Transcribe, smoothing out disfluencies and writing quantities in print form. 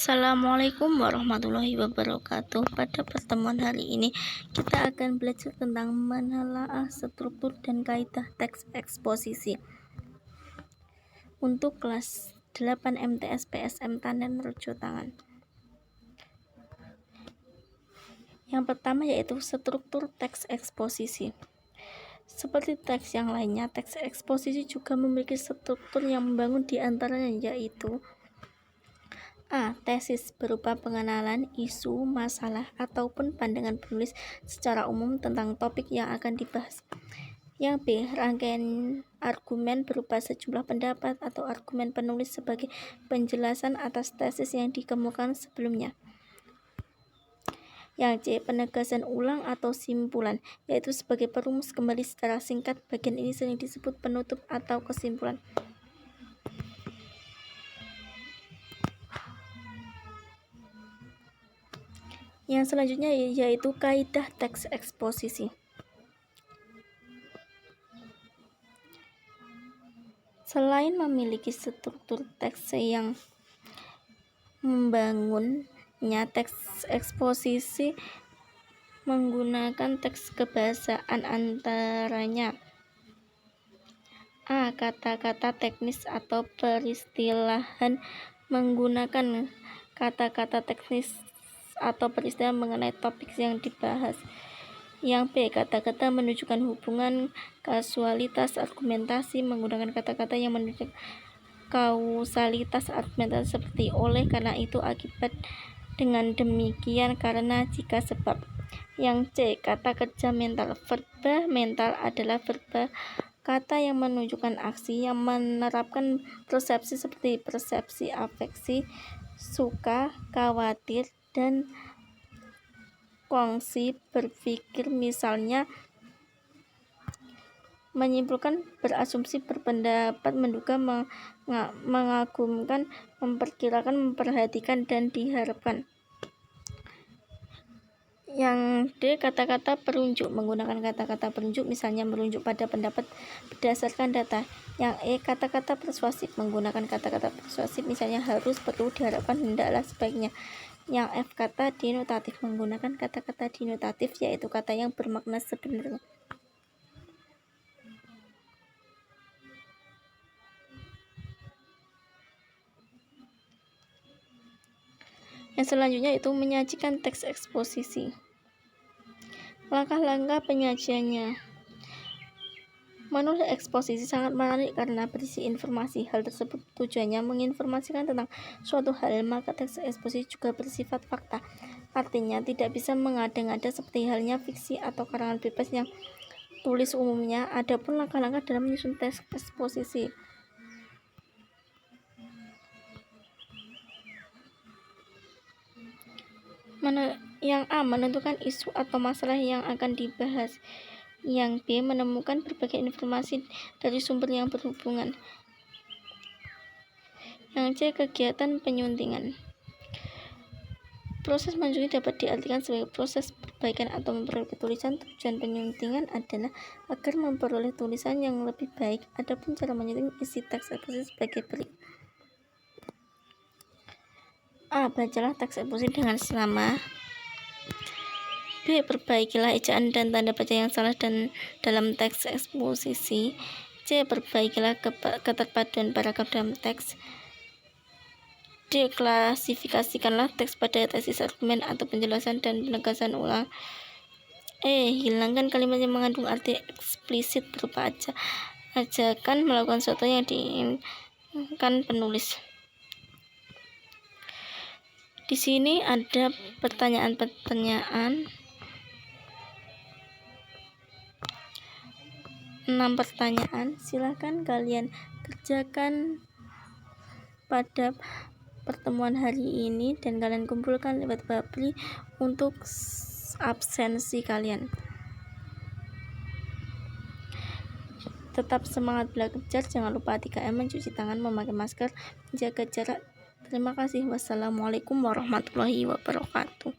Assalamualaikum warahmatullahi wabarakatuh. Pada pertemuan hari ini kita akan belajar tentang menelaah struktur dan kaidah teks eksposisi untuk kelas 8 MTS PSM Tanden Rejo Tangan. Yang pertama yaitu struktur teks eksposisi. Seperti teks yang lainnya, teks eksposisi juga memiliki struktur yang membangun di antaranya, yaitu A. Tesis berupa pengenalan, isu, masalah, ataupun pandangan penulis secara umum tentang topik yang akan dibahas. Yang B. Rangkaian argumen berupa sejumlah pendapat atau argumen penulis sebagai penjelasan atas tesis yang dikemukakan sebelumnya. Yang C. Penegasan ulang atau simpulan, yaitu sebagai perumus kembali secara singkat. Bagian ini sering disebut penutup atau kesimpulan. Yang selanjutnya yaitu kaidah teks eksposisi. Selain memiliki struktur teks yang membangunnya, teks eksposisi menggunakan teks kebahasaan antaranya A. Kata-kata teknis atau peristilahan, menggunakan kata-kata teknis atau peristilah mengenai topik yang dibahas. Yang B. Kata-kata menunjukkan hubungan kasualitas argumentasi, menggunakan kata-kata yang menunjukkan kausalitas argumentasi seperti oleh, karena itu, akibat, dengan demikian, karena, jika, sebab. Yang C. Kata kerja mental. Verba mental adalah verba kata yang menunjukkan aksi, yang menerapkan persepsi seperti persepsi afeksi, suka, khawatir, dan kongsi berpikir, misalnya menyimpulkan, berasumsi, berpendapat, menduga, mengagumkan, memperkirakan, memperhatikan, dan diharapkan. Yang D. Kata-kata perujuk, menggunakan kata-kata perujuk, misalnya merujuk pada pendapat berdasarkan data. Yang E. Kata-kata persuasif, menggunakan kata-kata persuasif, misalnya harus, perlu, diharapkan, hendaklah, sebaiknya. Yang F. Kata denotatif, menggunakan kata-kata denotatif, yaitu kata yang bermakna sebenarnya. Yang selanjutnya itu menyajikan teks eksposisi. Langkah-langkah penyajiannya. Menulis eksposisi sangat menarik karena berisi informasi. Hal tersebut tujuannya menginformasikan tentang suatu hal, maka teks eksposisi juga bersifat fakta. Artinya tidak bisa mengada-ngada seperti halnya fiksi atau karangan bebas yang tulis umumnya. Adapun langkah-langkah dalam menyusun teks eksposisi. Yang A. Menentukan isu atau masalah yang akan dibahas. Yang B. Menemukan berbagai informasi dari sumber yang berhubungan. Yang C. Kegiatan penyuntingan. Proses menyunting dapat diartikan sebagai proses perbaikan atau memperbaiki tulisan. Tujuan penyuntingan adalah agar memperoleh tulisan yang lebih baik. Adapun cara menyunting isi teks eksposisi sebagai berikut. A. Bacalah teks eksposisi dengan seksama. B. Perbaikilah ejaan dan tanda baca yang salah dan dalam teks eksposisi. C. Perbaikilah keterpaduan paragraf dalam teks. D. Klasifikasikanlah teks pada tesis, argumen, atau penjelasan dan penegasan ulang. E. Hilangkan kalimat yang mengandung arti eksplisit berupa ajakan melakukan sesuatu yang diinginkan penulis. Di sini ada pertanyaan-pertanyaan. 6 pertanyaan. Silahkan kalian kerjakan pada pertemuan hari ini dan kalian kumpulkan lewat Babli untuk absensi kalian. Tetap semangat belajar, jangan lupa 3M, mencuci tangan, memakai masker, menjaga jarak. Terima kasih. Wassalamualaikum warahmatullahi wabarakatuh.